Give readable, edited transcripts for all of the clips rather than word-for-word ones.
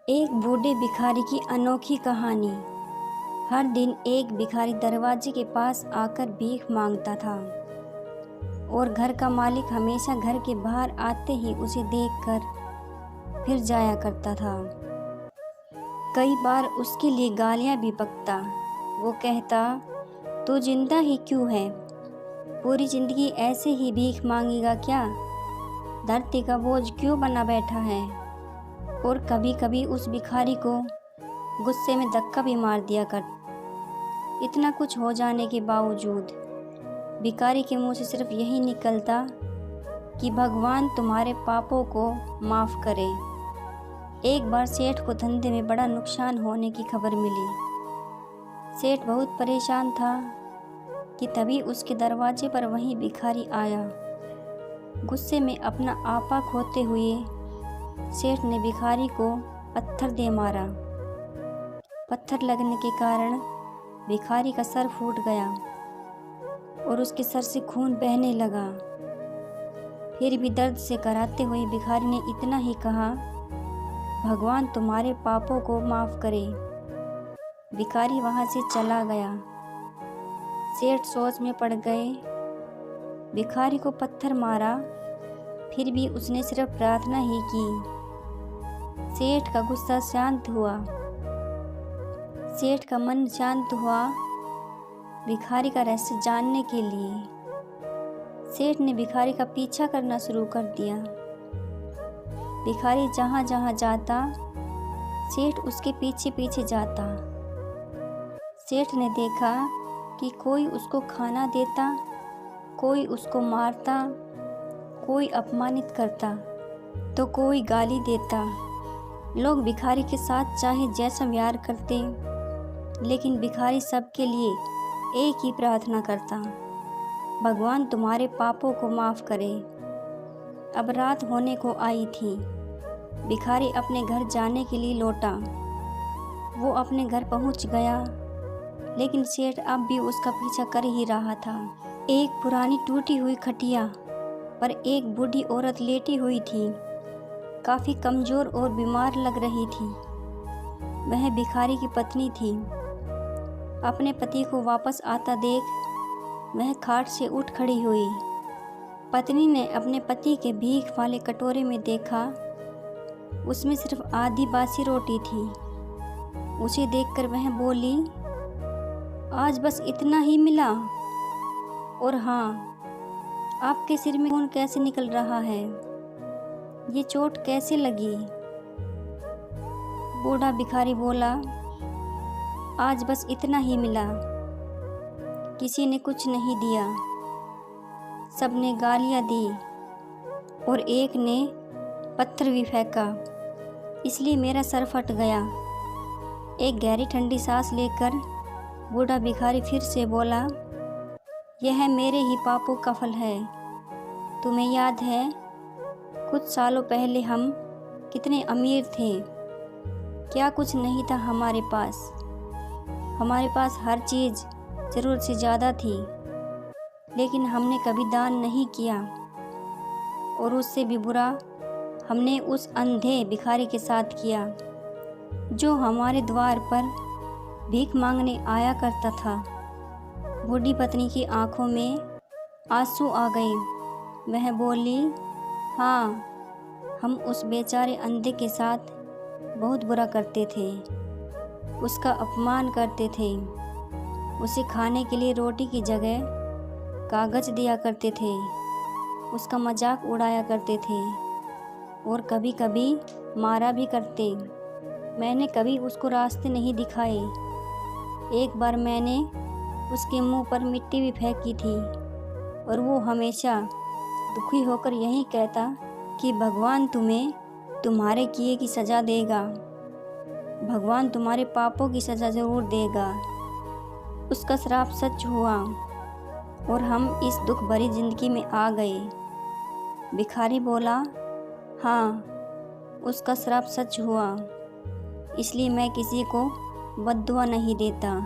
एक बूढ़े भिखारी की अनोखी कहानी। हर दिन एक भिखारी दरवाजे के पास आकर भीख मांगता था और घर का मालिक हमेशा घर के बाहर आते ही उसे देखकर फिर जाया करता था। कई बार उसके लिए गालियां भी बकता। वो कहता, तू जिंदा ही क्यों है? पूरी जिंदगी ऐसे ही भीख मांगेगा क्या? धरती का बोझ क्यों बना बैठा है? और कभी कभी उस भिखारी को गुस्से में धक्का भी मार दिया कर। इतना कुछ हो जाने के बावजूद भिखारी के मुंह से सिर्फ यही निकलता कि भगवान तुम्हारे पापों को माफ़ करे। एक बार सेठ को धंधे में बड़ा नुकसान होने की खबर मिली। सेठ बहुत परेशान था कि तभी उसके दरवाजे पर वही भिखारी आया। गुस्से में अपना आपा खोते हुए सेठ ने भिखारी को पत्थर दे मारा। पत्थर लगने के कारण भिखारी का सर फूट गया और उसके सर से खून बहने लगा। फिर भी दर्द से कराहते हुए भिखारी ने इतना ही कहा, भगवान तुम्हारे पापों को माफ़ करे। भिखारी वहाँ से चला गया। सेठ सोच में पड़ गए। भिखारी को पत्थर मारा, फिर भी उसने सिर्फ प्रार्थना ही की। सेठ का गुस्सा शांत हुआ। सेठ का मन शांत हुआ भिखारी का रहस्य जानने के लिए। सेठ ने भिखारी का पीछा करना शुरू कर दिया। भिखारी जहाँ जहाँ जाता सेठ उसके पीछे पीछे जाता। सेठ ने देखा कि कोई उसको खाना देता, कोई उसको मारता, कोई अपमानित करता तो कोई गाली देता। लोग भिखारी के साथ चाहे जैसा व्यवहार करते, लेकिन भिखारी सबके लिए एक ही प्रार्थना करता, भगवान तुम्हारे पापों को माफ़ करे। अब रात होने को आई थी। भिखारी अपने घर जाने के लिए लौटा। वो अपने घर पहुंच गया, लेकिन सेठ अब भी उसका पीछा कर ही रहा था। एक पुरानी टूटी हुई खटिया पर एक बूढ़ी औरत लेटी हुई थी। काफ़ी कमज़ोर और बीमार लग रही थी। वह भिखारी की पत्नी थी। अपने पति को वापस आता देख वह खाट से उठ खड़ी हुई। पत्नी ने अपने पति के भीख वाले कटोरे में देखा, उसमें सिर्फ आधी बासी रोटी थी। उसे देखकर वह बोली, आज बस इतना ही मिला? और हाँ, आपके सिर में खून कैसे निकल रहा है? ये चोट कैसे लगी? बूढ़ा भिखारी बोला, आज बस इतना ही मिला। किसी ने कुछ नहीं दिया, सबने गालियाँ दी और एक ने पत्थर भी फेंका, इसलिए मेरा सर फट गया। एक गहरी ठंडी सांस लेकर बूढ़ा भिखारी फिर से बोला, यह मेरे ही पापों का फल है। तुम्हें याद है कुछ सालों पहले हम कितने अमीर थे? क्या कुछ नहीं था हमारे पास। हमारे पास हर चीज़ ज़रूरत से ज़्यादा थी, लेकिन हमने कभी दान नहीं किया। और उससे भी बुरा हमने उस अंधे भिखारी के साथ किया जो हमारे द्वार पर भीख मांगने आया करता था। बूढ़ी पत्नी की आंखों में आंसू आ गए। वह बोली, हाँ, हम उस बेचारे अंधे के साथ बहुत बुरा करते थे। उसका अपमान करते थे। उसे खाने के लिए रोटी की जगह कागज दिया करते थे। उसका मजाक उड़ाया करते थे और कभी कभी मारा भी करते। मैंने कभी उसको रास्ते नहीं दिखाए। एक बार मैंने उसके मुंह पर मिट्टी भी फेंकी थी और वो हमेशा दुखी होकर यही कहता कि भगवान तुम्हें तुम्हारे किए की सज़ा देगा। भगवान तुम्हारे पापों की सज़ा ज़रूर देगा। उसका श्राप सच हुआ और हम इस दुख भरी ज़िंदगी में आ गए। भिखारी बोला, हाँ, उसका श्राप सच हुआ, इसलिए मैं किसी को बद्दुआ नहीं देता।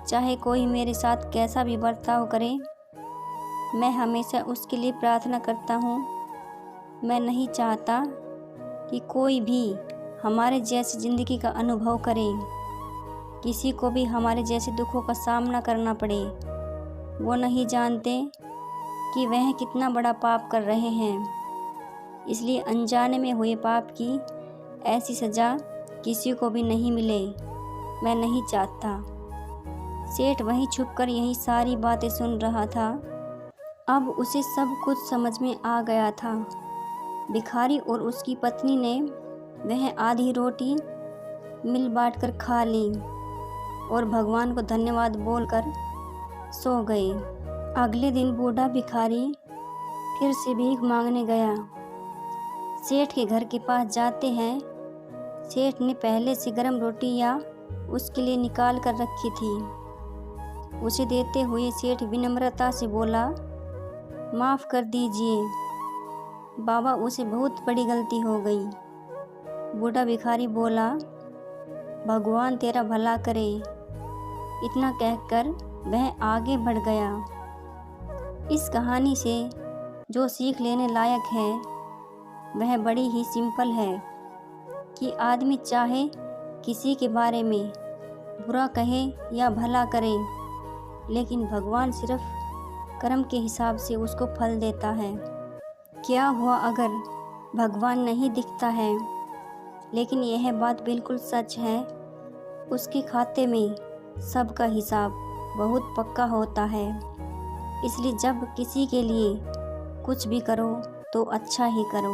चाहे कोई मेरे साथ कैसा भी बर्ताव करे, मैं हमेशा उसके लिए प्रार्थना करता हूँ। मैं नहीं चाहता कि कोई भी हमारे जैसी ज़िंदगी का अनुभव करें, किसी को भी हमारे जैसे दुखों का सामना करना पड़े। वो नहीं जानते कि वह कितना बड़ा पाप कर रहे हैं। इसलिए अनजाने में हुए पाप की ऐसी सज़ा किसी को भी नहीं मिले, मैं नहीं चाहता। सेठ वहीं छुपकर यही सारी बातें सुन रहा था। अब उसे सब कुछ समझ में आ गया था। भिखारी और उसकी पत्नी ने वह आधी रोटी मिल बांट कर खा ली और भगवान को धन्यवाद बोलकर सो गए। अगले दिन बूढ़ा भिखारी फिर से भीख मांगने गया। सेठ के घर के पास जाते हैं। सेठ ने पहले से गर्म रोटियां उसके लिए निकाल कर रखी थी। उसे देते हुए सेठ विनम्रता से बोला, माफ़ कर दीजिए बाबा, उसे बहुत बड़ी गलती हो गई। बूढ़ा भिखारी बोला, भगवान तेरा भला करे। इतना कहकर वह आगे बढ़ गया। इस कहानी से जो सीख लेने लायक है वह बड़ी ही सिंपल है कि आदमी चाहे किसी के बारे में बुरा कहे या भला करे, लेकिन भगवान सिर्फ कर्म के हिसाब से उसको फल देता है। क्या हुआ अगर भगवान नहीं दिखता है, लेकिन यह बात बिल्कुल सच है, उसके खाते में सबका हिसाब बहुत पक्का होता है। इसलिए जब किसी के लिए कुछ भी करो तो अच्छा ही करो।